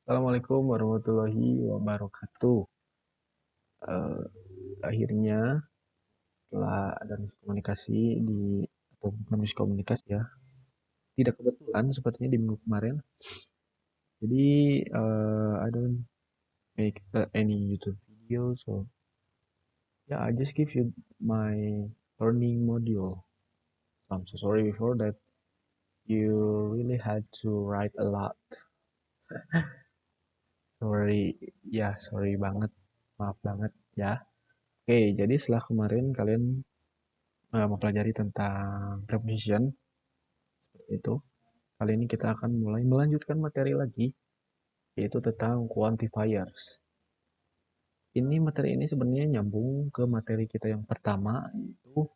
Assalamualaikum warahmatullahi wabarakatuh. Eh, Akhirnya setelah ada miskomunikasi atau bukan miskomunikasi ya, tidak kebetulan sepertinya di minggu kemarin. Jadi I don't make any YouTube video, so yeah, I just give you my learning module. So I'm so sorry before that you really had to write a lot. Sorry, ya sorry banget, maaf banget ya. Oke, jadi setelah kemarin kalian mempelajari tentang preposition seperti itu. Kali ini kita akan mulai melanjutkan materi lagi, yaitu tentang quantifiers. Materi ini sebenarnya nyambung ke materi kita yang pertama, yaitu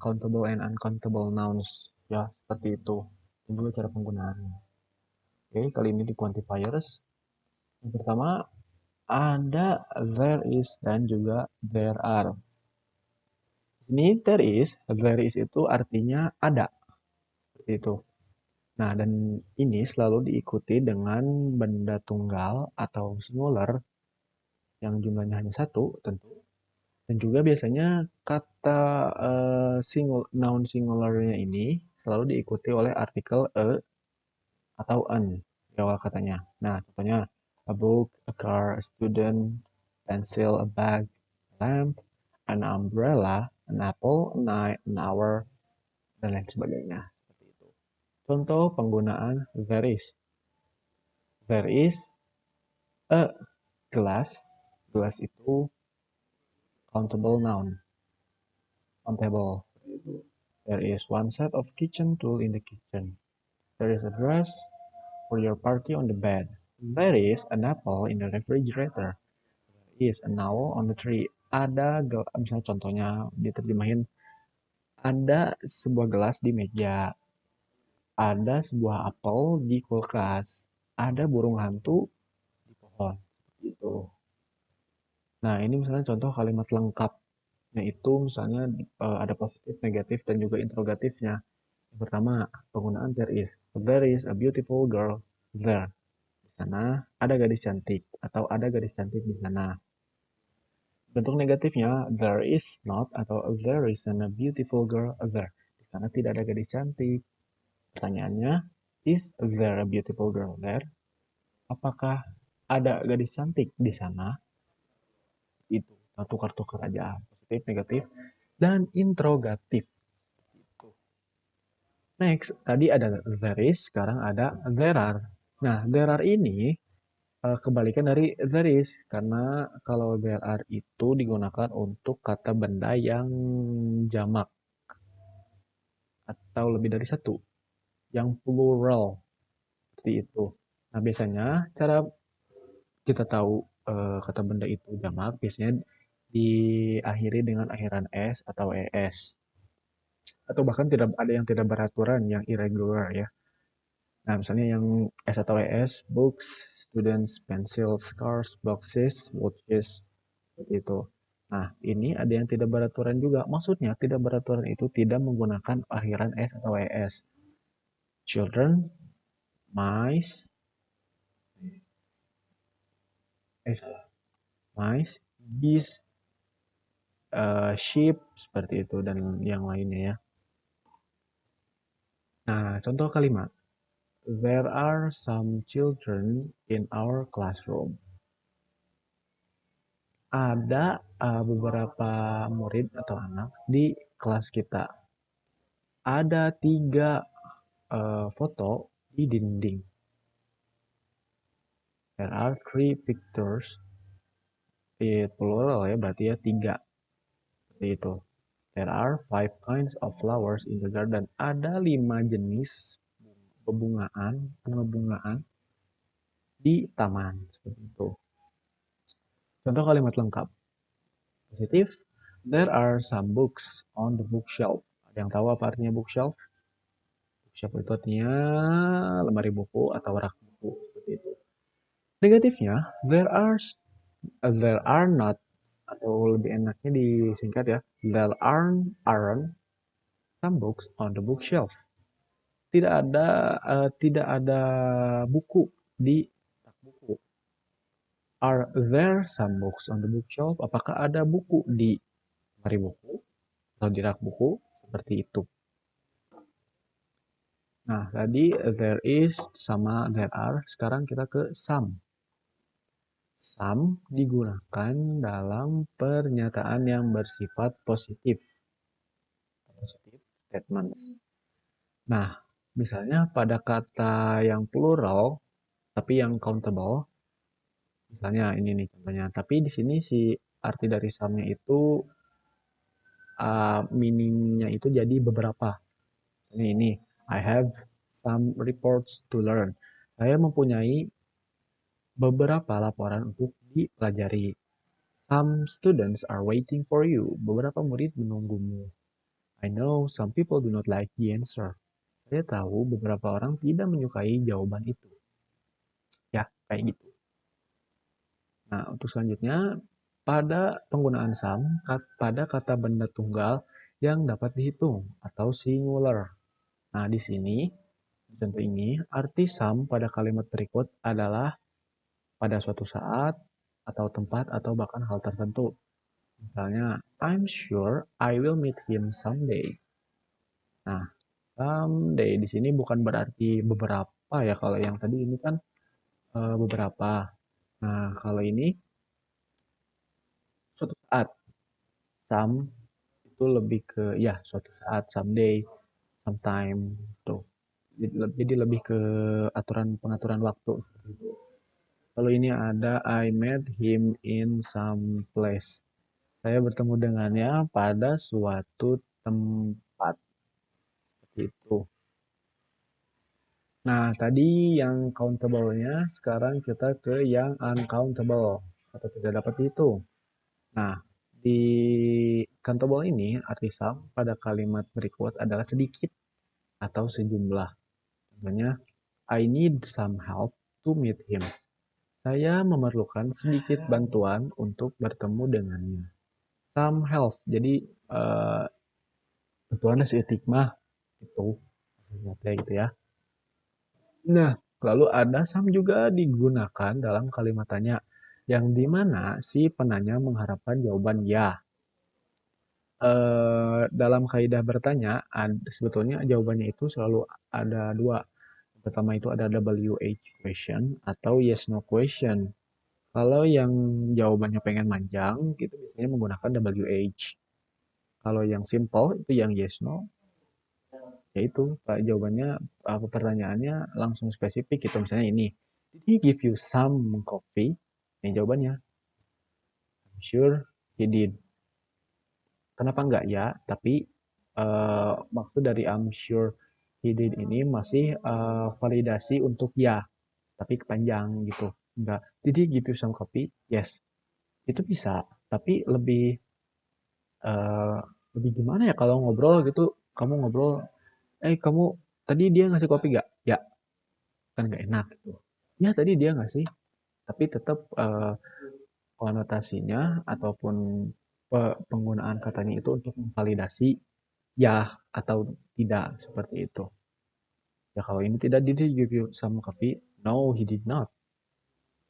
countable and uncountable nouns. Ya, seperti itu. Ini juga cara penggunaannya. Oke, kali ini di quantifiers. Yang pertama, ada there is dan juga there are. Ini there is itu artinya ada. Seperti itu. Nah, dan ini selalu diikuti dengan benda tunggal atau singular yang jumlahnya hanya satu tentu. Dan juga biasanya kata noun singularnya ini selalu diikuti oleh artikel atau an di awal katanya. Nah, contohnya a book, a car, a student, pencil, a bag, a lamp, an umbrella, an apple, a night, an hour, dan lain sebagainya. Seperti itu. Contoh penggunaan there is. There is a gelas. Gelas itu countable noun. Countable. There is one set of kitchen tool in the kitchen. There is a dress for your party on the bed. There is an apple in the refrigerator. There is an owl on the tree. Misalnya contohnya diterjemahin, ada sebuah gelas di meja, ada sebuah apel di kulkas, ada burung hantu di pohon. Gitu. Nah, ini misalnya contoh kalimat lengkap. Yaitu misalnya ada positif, negatif, dan juga interrogatifnya. Yang pertama, penggunaan there is. There is a beautiful girl there. Di sana ada gadis cantik atau ada gadis cantik di sana. Bentuk negatifnya, there is not atau there isn't a beautiful girl there. Di sana tidak ada gadis cantik. Pertanyaannya, is there a beautiful girl there? Apakah ada gadis cantik di sana? Itu, tukar-tukar aja. Positif, negatif, dan interrogatif. Next, tadi ada there is, sekarang ada there are. Nah, there are ini kebalikan dari there is, karena kalau there are itu digunakan untuk kata benda yang jamak atau lebih dari satu, yang plural, seperti itu. Nah, biasanya cara kita tahu kata benda itu jamak, biasanya diakhiri dengan akhiran s atau es. Atau bahkan tidak ada yang tidak beraturan, yang irregular ya. Nah, misalnya yang S atau ES, books, students, pencils, cars, boxes, watches, seperti itu. Nah, ini ada yang tidak beraturan juga. Maksudnya, tidak beraturan itu tidak menggunakan akhiran S atau ES. Children, mice, mice, geese, sheep, seperti itu, dan yang lainnya ya. Nah, contoh kalimat. There are some children in our classroom. Ada beberapa murid atau anak di kelas kita. Ada 3 foto di dinding. There are 3 pictures. Plural ya, berarti ya 3. Seperti itu. There are 5 kinds of flowers in the garden. Ada 5 jenis bunga-bungaan di taman. Seperti itu. Contoh kalimat lengkap. Positif. There are some books on the bookshelf. Ada yang tahu apa artinya bookshelf? Bookshelf itu artinya lemari buku atau rak buku. Seperti itu. Negatifnya, there are not, atau lebih enaknya disingkat ya, aren't some books on the bookshelf. Tidak ada buku di Are there some books on the bookshelf? Apakah ada buku di lemari buku atau di rak buku? Seperti itu. Nah, tadi there is sama there are. Sekarang kita ke some. Some digunakan dalam pernyataan yang bersifat positif. Positive statements. Nah, misalnya pada kata yang plural, tapi yang countable, misalnya ini nih contohnya. Tapi di sini si arti dari some-nya itu meaning-nya itu jadi beberapa. Ini, I have some reports to learn. Saya mempunyai beberapa laporan untuk dipelajari. Some students are waiting for you. Beberapa murid menunggumu. I know some people do not like the answer. Saya tahu beberapa orang tidak menyukai jawaban itu. Ya, kayak gitu. Nah, untuk selanjutnya, pada penggunaan some, pada kata benda tunggal yang dapat dihitung atau singular. Nah, di sini, contoh ini, arti some pada kalimat berikut adalah pada suatu saat, atau tempat, atau bahkan hal tertentu. Misalnya, I'm sure I will meet him someday. Nah, someday di sini bukan berarti beberapa ya. Kalau yang tadi ini kan beberapa. Nah, kalau ini suatu saat. Some itu lebih ke ya suatu saat, someday, sometime tuh. Jadi lebih ke pengaturan waktu. Lalu ini ada I met him in some place. Saya bertemu dengannya pada suatu tempat. Seperti itu. Nah, tadi yang countable-nya, sekarang kita ke yang uncountable atau tidak dapat dihitung. Nah, di countable ini arti some pada kalimat berikut adalah sedikit atau sejumlah. Contohnya, I need some help to meet him. Saya memerlukan sedikit bantuan untuk bertemu dengannya. Some help, jadi bantuannya seetik mah itu, kayak gitu ya. Nah, lalu ada some juga digunakan dalam kalimat tanya, yang dimana si penanya mengharapkan jawaban ya. Dalam kaidah bertanya, sebetulnya jawabannya itu selalu ada dua. Pertama itu ada WH question atau yes no question. Kalau yang jawabannya pengen manjang, itu biasanya menggunakan WH. Kalau yang simple itu yang yes no, yaitu jawabannya pertanyaannya langsung spesifik gitu. Misalnya ini, did he give you some coffee? Ini jawabannya, I'm sure he did. Kenapa enggak ya? Tapi maksud dari I'm sure he did ini masih validasi untuk ya, tapi kepanjang gitu. Enggak, did he give you some coffee? Yes. Itu bisa, tapi uh, lebih gimana ya kalau ngobrol gitu, kamu ngobrol, kamu tadi dia ngasih kopi gak? Ya, kan nggak enak gitu. Ya tadi dia ngasih, tapi tetap konotasinya ataupun penggunaan katanya itu untuk memvalidasi ya atau tidak seperti itu. Ya kalau ini tidak, did he give you some coffee? No, he did not.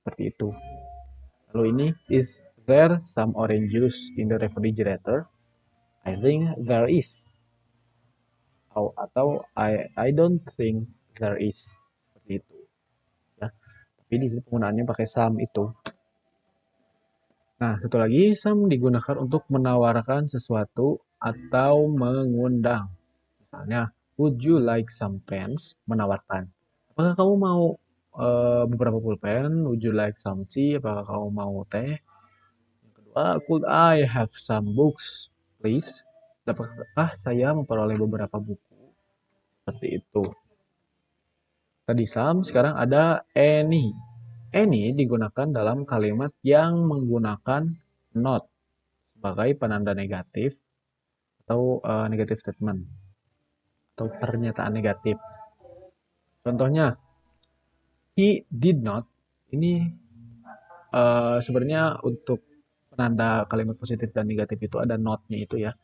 Seperti itu. Lalu ini, is there some orange juice in the refrigerator? I think there is. Atau I don't think there is. Seperti itu. Ya. Tapi di sini penggunaannya pakai some itu. Nah, satu lagi, some digunakan untuk menawarkan sesuatu atau mengundang. Misalnya, would you like some pens? Menawarkan. Apakah kamu mau beberapa pulpen? Would you like some tea? Apakah kamu mau teh? Yang kedua, could I have some books, please? Dapatkah saya memperoleh beberapa buku? Seperti itu. Tadi some, sekarang ada any. Any digunakan dalam kalimat yang menggunakan not sebagai penanda negatif atau negative statement atau pernyataan negatif. Contohnya, he did not. Ini sebenarnya untuk penanda kalimat positif dan negatif itu ada not-nya itu ya.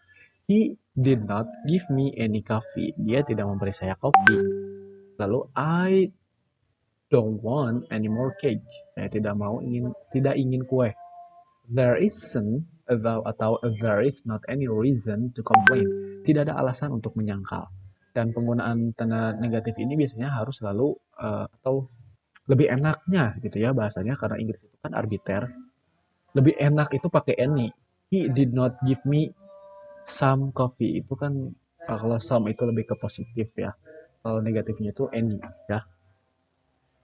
He did not give me any coffee. Dia tidak memberi saya kopi. Lalu don't want any more cake. Saya tidak ingin kue. There isn't atau there is not any reason to complain. Tidak ada alasan untuk menyangkal. Dan penggunaan tanda negatif ini biasanya harus selalu atau lebih enaknya gitu ya bahasanya karena Inggris itu kan arbiter. Lebih enak itu pakai any. He did not give me some coffee. Itu kan kalau some itu lebih ke positif ya. Kalau negatifnya itu any ya.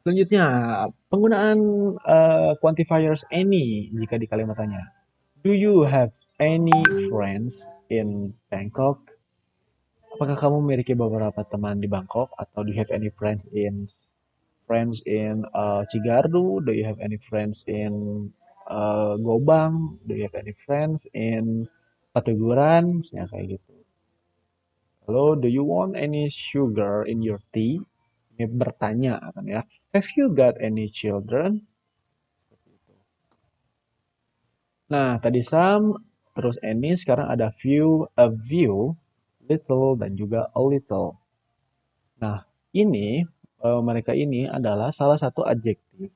Selanjutnya, penggunaan quantifiers any jika di kalimat tanya. Do you have any friends in Bangkok? Apakah kamu memiliki beberapa teman di Bangkok atau do you have any friends in Cigardu? Do you have any friends in Gobang? Do you have any friends in Patuguran? Misalnya kayak gitu. Lalu, do you want any sugar in your tea? Ini bertanya kan ya. Have you got any children? Nah, tadi some, terus any, sekarang ada few, a few, little, dan juga a little. Nah, ini, mereka ini adalah salah satu adjektif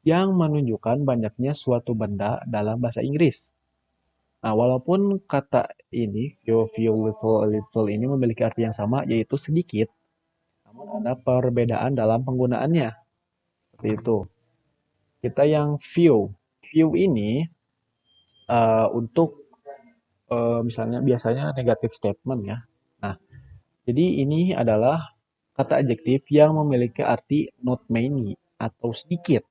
yang menunjukkan banyaknya suatu benda dalam bahasa Inggris. Nah, walaupun kata ini, few, little, a little ini memiliki arti yang sama, yaitu sedikit, namun ada perbedaan dalam penggunaannya. Seperti itu. Kita yang few. Few ini untuk misalnya biasanya negatif statement ya. Nah, jadi ini adalah kata adjektif yang memiliki arti not many atau sedikit.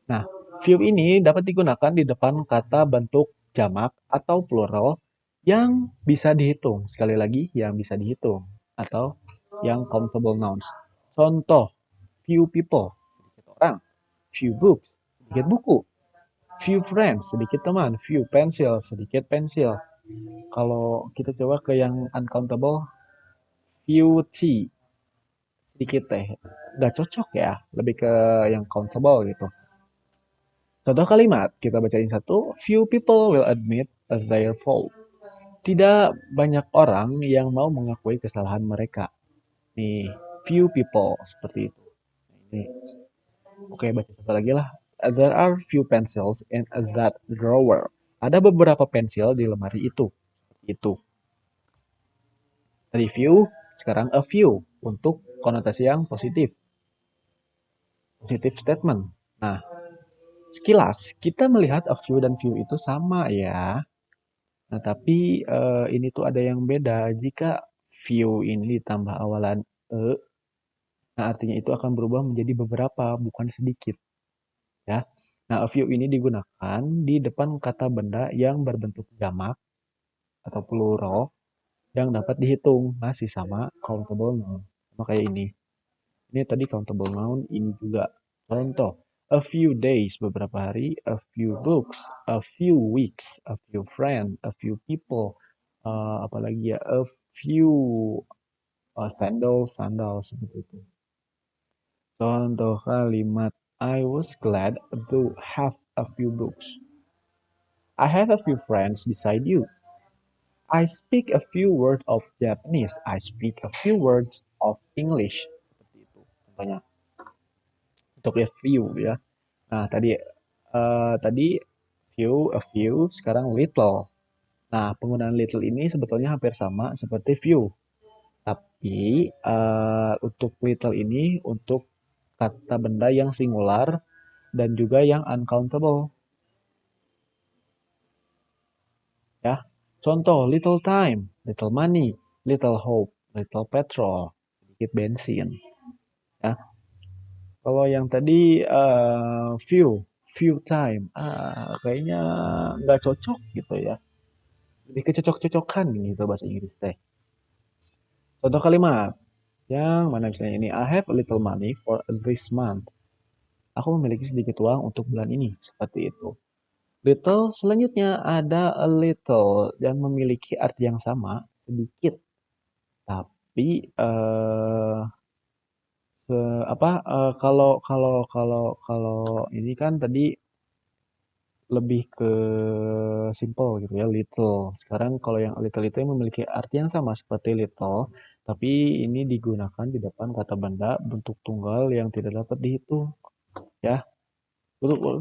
Nah, few ini dapat digunakan di depan kata bentuk jamak atau plural yang bisa dihitung. Sekali lagi, yang bisa dihitung atau yang countable nouns. Contoh, few people, sedikit orang. Few books, sedikit buku. Few friends, sedikit teman. Few pencil, sedikit pensil. Kalau kita coba ke yang uncountable, few tea, sedikit teh. Gak cocok ya, lebih ke yang countable gitu. Contoh kalimat, kita bacain satu. Few people will admit their fault. Tidak banyak orang yang mau mengakui kesalahan mereka. Nih, few people, seperti itu. Ini. Oke, baca satu lagi lah. There are few pencils in that drawer. Ada beberapa pensil di lemari itu. Itu. Tadi few, sekarang a few. Untuk konotasi yang positif. Positive statement. Nah, sekilas kita melihat a few dan few itu sama ya. Nah, tapi ini tuh ada yang beda. Jika few ini ditambah awalan e, nah artinya itu akan berubah menjadi beberapa, bukan sedikit. Ya. Nah, a few ini digunakan di depan kata benda yang berbentuk jamak atau plural yang dapat dihitung. Masih sama countable noun. Sama kayak ini. Ini tadi countable noun, ini juga contoh. A few days, beberapa hari. A few books, a few weeks, a few friends, a few people. Apalagi ya, a few sandals, seperti itu. Contoh kalimat, I was glad to have a few books. I have a few friends beside you. I speak a few words of Japanese. I speak a few words of English. Seperti itu. Contohnya untuk a few ya. Nah, tadi few, a few, sekarang little. Nah, penggunaan little ini sebetulnya hampir sama seperti few. Tapi untuk little ini untuk kata benda yang singular dan juga yang uncountable. Ya. Contoh, little time, little money, little hope, little petrol, sedikit bensin. Ya. Kalau yang tadi few time, kayaknya nggak cocok gitu ya. Lebih kecocok-cocokan gitu bahasa Inggris teh. Contoh kalimat yang mana misalnya ini, I have a little money for this month. Aku memiliki sedikit uang untuk bulan ini, seperti itu. Little selanjutnya ada a little dan memiliki arti yang sama, sedikit. Tapi kalau kalau kalau kalau ini kan tadi lebih ke simple gitu ya, little. Sekarang kalau yang little itu memiliki arti yang sama seperti little, Tapi ini digunakan di depan kata benda bentuk tunggal yang tidak dapat dihitung, ya.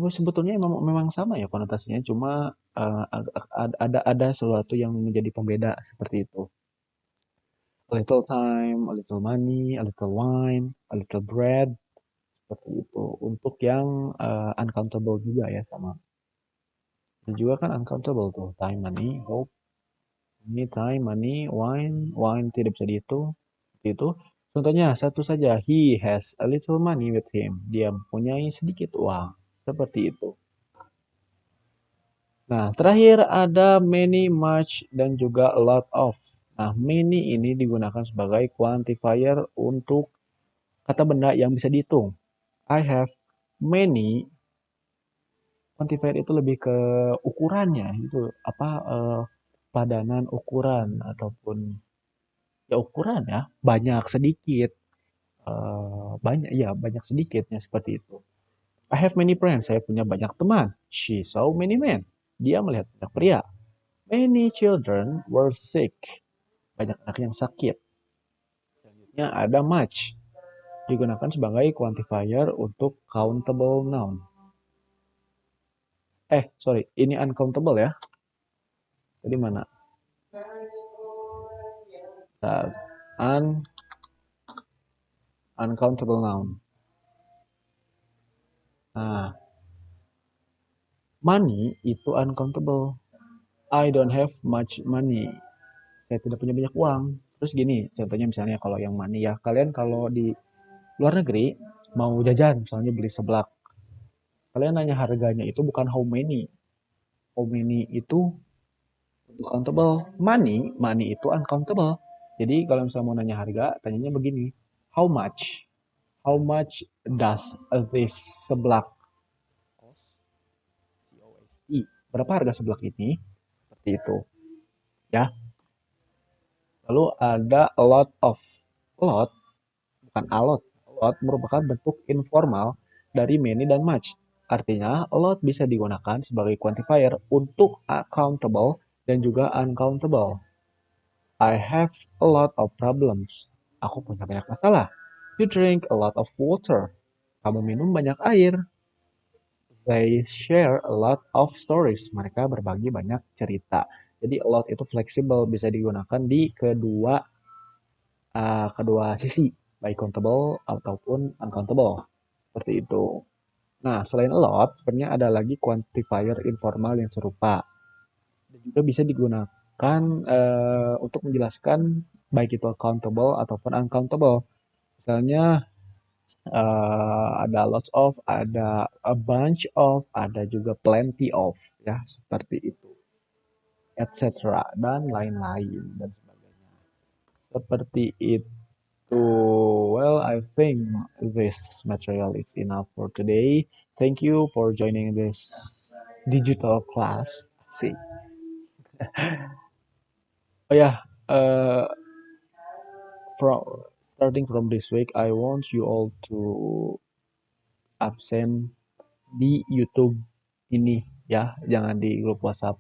Sebetulnya memang sama ya konotasinya, cuma ada sesuatu yang menjadi pembeda seperti itu. A little time, a little money, a little wine, a little bread, seperti itu. Untuk yang uncountable juga ya sama. Dan juga kan uncountable tuh, time, money, hope. Ini time, money, wine, wine tidak bisa dihitung. Seperti itu. Contohnya satu saja, he has a little money with him. Dia mempunyai sedikit uang. Seperti itu. Nah, terakhir ada many, much, dan juga a lot of. Nah, many ini digunakan sebagai quantifier untuk kata benda yang bisa dihitung. I have many. Quantifier itu lebih ke ukurannya, itu apa padanan ukuran ataupun ya ukuran ya, banyak sedikit, banyak ya banyak sedikitnya seperti itu. I have many friends, saya punya banyak teman. She saw many men, dia melihat banyak pria. Many children were sick, banyak anak yang sakit. Selanjutnya ada much, digunakan sebagai quantifier untuk countable noun. Sorry, ini uncountable ya. Tadi mana? Bentar. Uncountable noun. Nah, money itu uncountable. I don't have much money. Saya tidak punya banyak uang. Terus gini, contohnya misalnya kalau yang money ya, kalian kalau di luar negeri mau jajan, misalnya beli seblak, kalian nanya harganya itu bukan how many. How many itu uncountable. Money itu uncountable. Jadi kalau misalnya mau nanya harga, tanyanya begini, how much? How much does this seblak cost? Berapa harga seblak ini? Seperti itu. Ya. Lalu ada a lot of. A lot, bukan a lot. A lot merupakan bentuk informal dari many dan much. Artinya, a lot bisa digunakan sebagai quantifier untuk accountable dan juga uncountable. I have a lot of problems. Aku punya banyak masalah. You drink a lot of water. Kamu minum banyak air. They share a lot of stories. Mereka berbagi banyak cerita. Jadi a lot itu fleksibel, bisa digunakan di kedua sisi, baik countable ataupun uncountable. Seperti itu. Nah, selain a lot, sebenarnya ada lagi quantifier informal yang serupa. Dan juga bisa digunakan untuk menjelaskan baik itu countable ataupun uncountable. Misalnya ada lots of, ada a bunch of, ada juga plenty of, ya seperti itu, etc. dan lain-lain dan sebagainya. Seperti itu. Well, I think this material is enough for today. Thank you for joining this digital class. See. Oh yeah, uh, from starting from this week, I want you all to absen di YouTube ini ya, jangan di grup WhatsApp.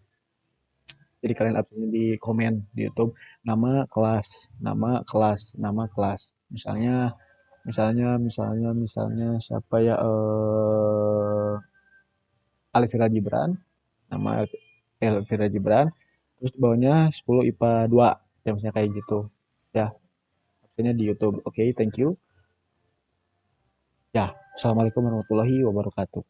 Jadi kalian absen di komen di YouTube nama kelas, nama kelas, nama kelas. Misalnya siapa ya Alvira Gibran, nama Alvira Gibran. Terus di bawahnya 10 IPA 2. Ya misalnya kayak gitu. Ya, absennya di YouTube. Oke, thank you. Ya, Assalamualaikum warahmatullahi wabarakatuh.